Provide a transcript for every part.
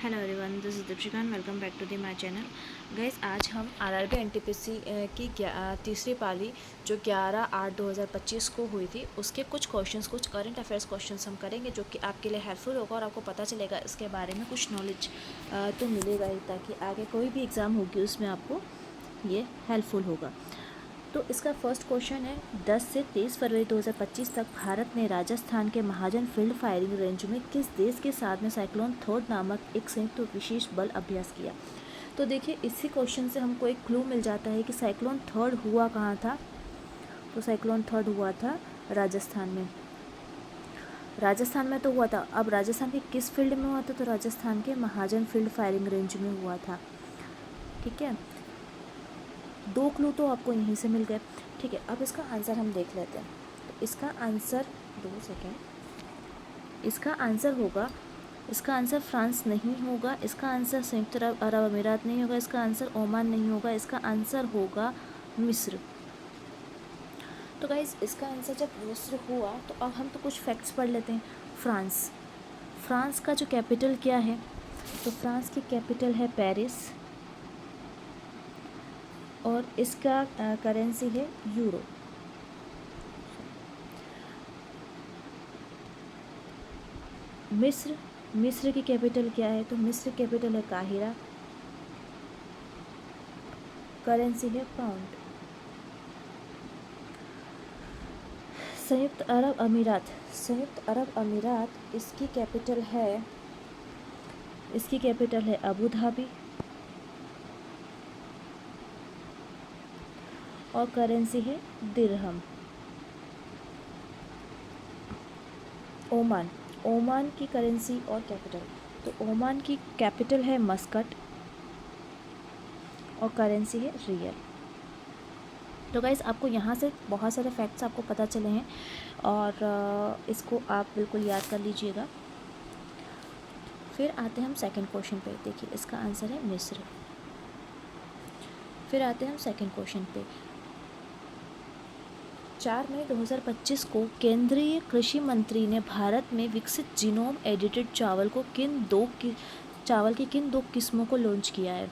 Hello everyone, this is Deepika and welcome back to the my channel. Guys, आज हम RRB NTPC की तीसरी पाली जो 11/8/2025 को हुई थी उसके कुछ क्वेश्चंस, कुछ करंट अफेयर्स क्वेश्चंस हम करेंगे जो कि आपके लिए हेल्पफुल होगा और आपको पता चलेगा इसके बारे में, कुछ नॉलेज तो मिलेगा ही, ताकि आगे कोई भी एग्ज़ाम होगी उसमें आपको ये हेल्पफुल होगा। तो इसका फर्स्ट क्वेश्चन है, 10 से 23 फरवरी 2025 तक भारत ने राजस्थान के महाजन फील्ड फायरिंग रेंज में किस देश के साथ में साइक्लोन थोड नामक एक संयुक्त विशेष बल अभ्यास किया। तो देखिए, इसी क्वेश्चन से हमको एक क्लू मिल जाता है कि साइक्लोन थर्ड हुआ कहाँ था। तो साइक्लोन थर्ड हुआ था राजस्थान में। राजस्थान में तो हुआ था। अब राजस्थान के किस फील्ड में हुआ था? तो राजस्थान के महाजन फील्ड फायरिंग रेंज में हुआ था। ठीक है, 2 क्लू तो आपको यहीं से मिल गए। ठीक है, अब इसका आंसर हम देख लेते हैं। तो इसका आंसर 2 सेकेंड, इसका आंसर फ्रांस नहीं होगा, इसका आंसर संयुक्त अरब अमीरात नहीं होगा, इसका आंसर ओमान नहीं होगा, इसका आंसर होगा मिस्र। तो गाइज, इसका आंसर जब मिस्र हुआ तो अब हम तो कुछ फैक्ट्स पढ़ लेते हैं। फ्रांस का जो कैपिटल क्या है? तो फ्रांस की कैपिटल है पेरिस और इसका करेंसी है यूरो। मिस्र की कैपिटल क्या है? तो मिस्र की कैपिटल है काहिरा, करेंसी है पाउंड। संयुक्त अरब अमीरात इसकी कैपिटल है अबू धाबी और करेंसी है दिरहम। ओमान की करेंसी और कैपिटल, तो ओमान की कैपिटल है मस्कट और करेंसी है रियल। तो गाइस, आपको यहाँ से बहुत सारे फैक्ट्स आपको पता चले हैं और इसको आप बिल्कुल याद कर लीजिएगा। फिर आते हैं हम सेकंड क्वेश्चन पे। देखिए, इसका आंसर है मिस्र। फिर आते हैं हम सेकंड क्वेश्चन पे। 4 मई 2025 को केंद्रीय कृषि मंत्री ने भारत में विकसित जीनोम एडिटेड चावल की किन दो किस्मों को लॉन्च किया है?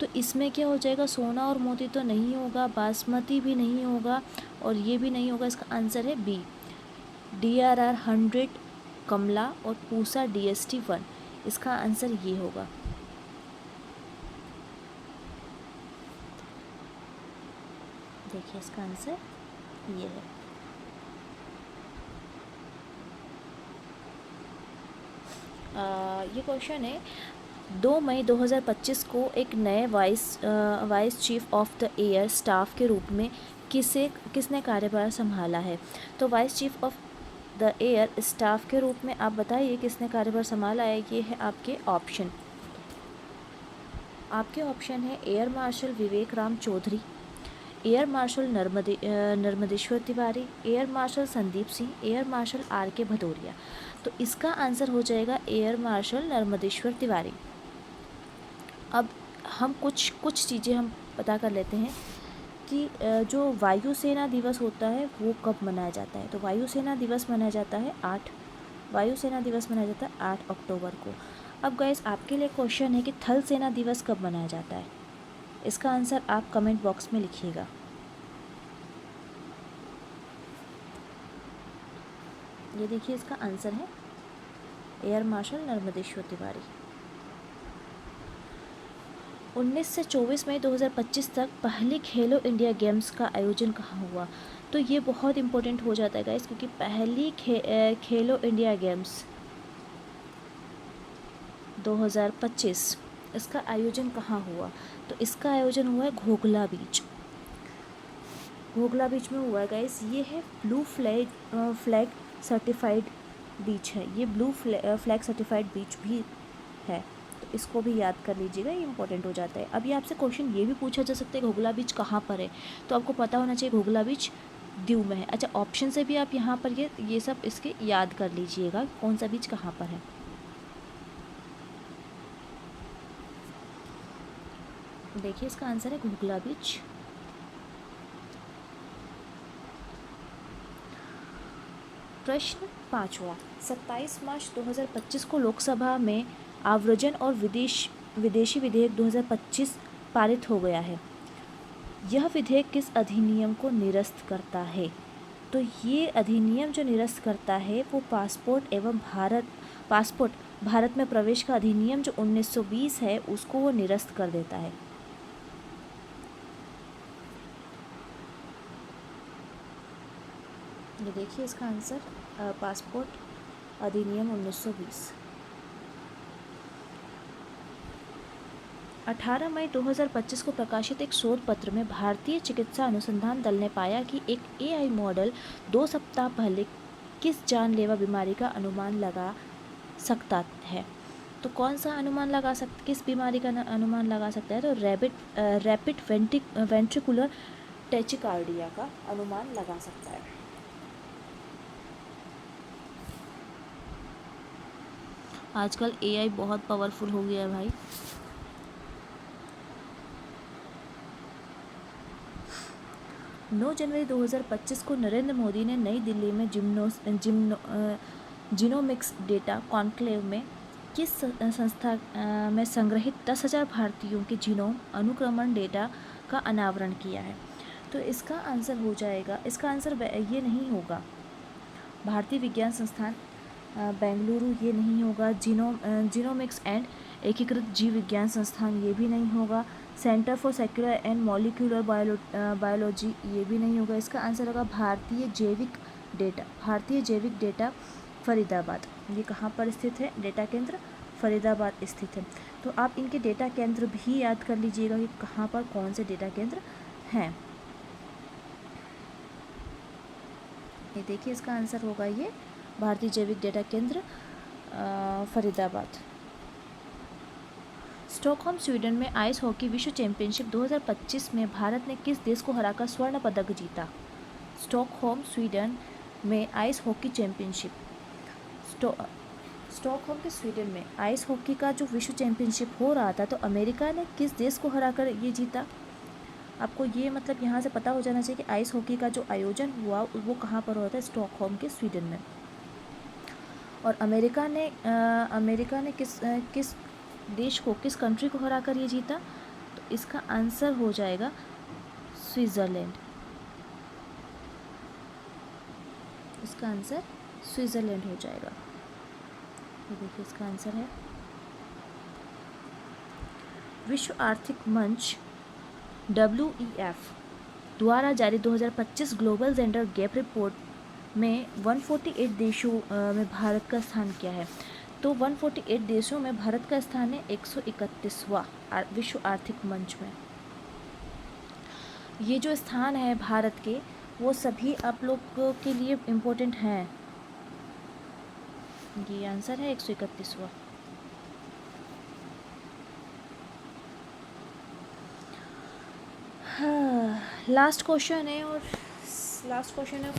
तो इसमें क्या हो जाएगा? सोना और मोती तो नहीं होगा, बासमती भी नहीं होगा और ये भी नहीं होगा। इसका आंसर है बी, DRR 100 कमला और पूसा DST 1। इसका आंसर ये होगा। देखिए, इसका आंसर ये है। ये क्वेश्चन है, 2 मई 2025 को एक नए vice chief of the air staff के रूप में किसने कार्यभार संभाला है? तो vice chief of the air staff के रूप में आप बताइए किसने कार्यभार संभाला है। ये है आपके ऑप्शन है air marshal Vivek Ram Chaudhary, air marshal Narmdeshwar Tiwari, air marshal Sandeep Singh, air marshal RK Bhadauria. तो इसका आंसर हो जाएगा एयर मार्शल नर्मदेश्वर तिवारी। अब हम कुछ चीज़ें हम पता कर लेते हैं कि जो वायुसेना दिवस होता है वो कब मनाया जाता है। तो वायुसेना दिवस मनाया जाता है 8 अक्टूबर को। अब गाइस, आपके लिए क्वेश्चन है कि थल सेना दिवस कब मनाया जाता है? इसका आंसर आप कमेंट बॉक्स में लिखिएगा। ये देखिए, इसका आंसर है एयर मार्शल नर्मदेश्वर तिवारी। 19 से 24 मई 2025 तक पहली खेलो इंडिया गेम्स का आयोजन कहाँ हुआ? तो ये बहुत इंपॉर्टेंट हो जाता है गाइस, क्योंकि पहली खेलो इंडिया गेम्स 2025 इसका आयोजन कहाँ हुआ? तो इसका आयोजन हुआ है घोघला बीच में हुआ है गाइस। ये है ब्लू फ्लैग सर्टिफाइड बीच है, ये ब्लू फ्लैग सर्टिफाइड बीच भी है, तो इसको भी याद कर लीजिएगा, ये इंपॉर्टेंट हो जाता है। अभी आपसे क्वेश्चन ये भी पूछा जा सकता है घोघला बीच कहाँ पर है, तो आपको पता होना चाहिए घोघला बीच दीव में है। अच्छा, ऑप्शन से भी आप यहाँ पर ये सब इसके याद कर लीजिएगा कौन सा बीच कहाँ पर है। देखिए, इसका आंसर है घोघला बीच। प्रश्न 5वां, 27 मार्च 2025 को लोकसभा में आव्रजन और विदेशी विधेयक 2025 पारित हो गया है। यह विधेयक किस अधिनियम को निरस्त करता है? तो ये अधिनियम जो निरस्त करता है वो पासपोर्ट भारत में प्रवेश का अधिनियम जो 1920 है उसको वो निरस्त कर देता है। ये देखिए इसका आंसर, पासपोर्ट अधिनियम 1920। 18 मई 2025 को प्रकाशित एक शोध पत्र में भारतीय चिकित्सा अनुसंधान दल ने पाया कि एक AI मॉडल 2 सप्ताह पहले किस जानलेवा बीमारी का अनुमान लगा सकता है। तो कौन सा अनुमान लगा सकता, किस बीमारी का अनुमान लगा सकता है? तो रैपिड वेंट्रिकुलर टैचिकार्डिया का अनुमान लगा सकता है। आजकल AI बहुत पावरफुल हो गया है भाई। नौ जनवरी 2025 को नरेंद्र मोदी ने नई दिल्ली में जीनोमिक्स डेटा कॉन्क्लेव में किस संस्था में संग्रहित 10,000 भारतीयों के जीनोम अनुक्रमण डेटा का अनावरण किया है? तो इसका आंसर हो जाएगा, इसका आंसर ये नहीं होगा, भारतीय विज्ञान संस्थान बेंगलुरु ये नहीं होगा, जीनोमिक्स एंड एकीकृत जीव विज्ञान संस्थान ये भी नहीं होगा, centre for secular and molecular biology ये भी नहीं होगा। इसका आंसर होगा भारतीय जैविक डेटा फरीदाबाद। ये कहाँ पर स्थित है? डेटा केंद्र फरीदाबाद स्थित है। तो आप इनके डेटा केंद्र भी याद कर लीजिएगा कि कहाँ पर कौन से डेटा केंद्र हैं। ये देखिए इसका आंसर होगा ये भारतीय जैविक डेटा केंद्र फरीदाबाद। स्टॉकहोम स्वीडन में आइस हॉकी विश्व चैंपियनशिप 2025 में भारत ने किस देश को हराकर स्वर्ण पदक जीता? स्टॉकहोम स्वीडन में आइस हॉकी चैंपियनशिप, स्टॉकहोम के स्वीडन में आइस हॉकी का जो विश्व चैंपियनशिप हो रहा था, तो अमेरिका ने किस देश को हराकर ये जीता? आपको ये मतलब यहाँ से पता हो जाना चाहिए कि आइस हॉकी का जो आयोजन हुआ वो कहाँ पर हुआ था? स्टॉकहोम के स्वीडन में। और अमेरिका ने किस देश को, किस कंट्री को हराकर ये जीता? तो इसका आंसर हो जाएगा स्विट्ज़रलैंड। इसका आंसर स्विट्ज़रलैंड हो जाएगा। ये देखिए इसका आंसर है। विश्व आर्थिक मंच WEF द्वारा जारी 2025 ग्लोबल जेंडर गैप रिपोर्ट में 148 देशों में भारत का स्थान क्या है? तो 148 देशों में भारत का स्थान है 131वां विश्व आर्थिक मंच में। ये जो स्थान है भारत के, वो सभी आप लोग के लिए इम्पोर्टेंट हैं। ये आंसर है 131वां। लास्ट क्वेश्चन है, और लास्ट क्वेश्चन है,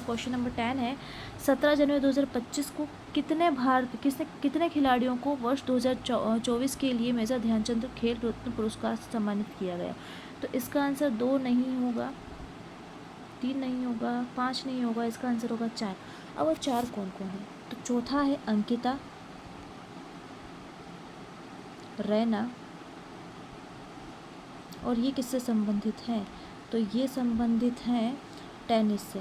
क्वेश्चन नंबर 10 है। 17 जनवरी 2025 को कितने खिलाड़ियों को वर्ष 2024 के लिए मेजर ध्यानचंद खेल रत्न पुरस्कार से सम्मानित किया गया? तो इसका आंसर 2 नहीं होगा, 3 नहीं होगा, 5 नहीं होगा, इसका आंसर होगा 4। अब वो 4 कौन कौन है? तो चौथा है अंकिता रैना, और ये किससे संबंधित हैं? तो ये संबंधित हैं टेनिस से।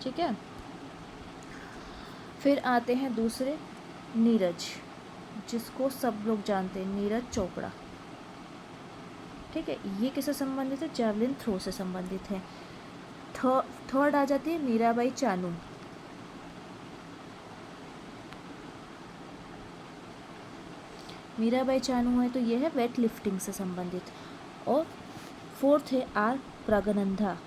ठीक है, फिर आते हैं दूसरे, नीरज, जिसको सब लोग जानते हैं, नीरज चोपड़ा। ठीक है, ये किससे संबंधित है? जैवलिन थ्रो से संबंधित है। थर्ड आ जाती है मीराबाई चानू। मीराबाई चानू है तो ये है वेट लिफ्टिंग से संबंधित। और फोर्थ है आर प्रगनंधा।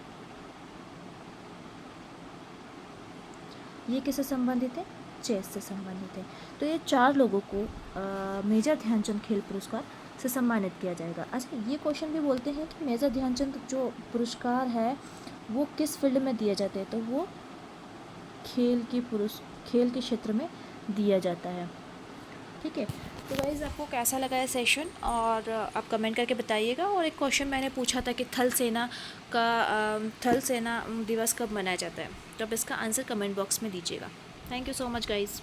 ये किससे संबंधित है? चेस से संबंधित है। तो ये 4 लोगों को मेजर ध्यानचंद खेल पुरस्कार से सम्मानित किया जाएगा। अच्छा, ये क्वेश्चन भी बोलते हैं कि मेजर ध्यानचंद जो पुरस्कार है वो किस फील्ड में दिए जाते हैं? तो वो खेल के क्षेत्र में दिया जाता है। ठीक है, तो गाइज़ आपको कैसा लगा है सेशन, और आप कमेंट करके बताइएगा। और एक क्वेश्चन मैंने पूछा था कि थल सेना दिवस कब मनाया जाता है, तो आप इसका आंसर कमेंट बॉक्स में दीजिएगा। Thank you so much guys.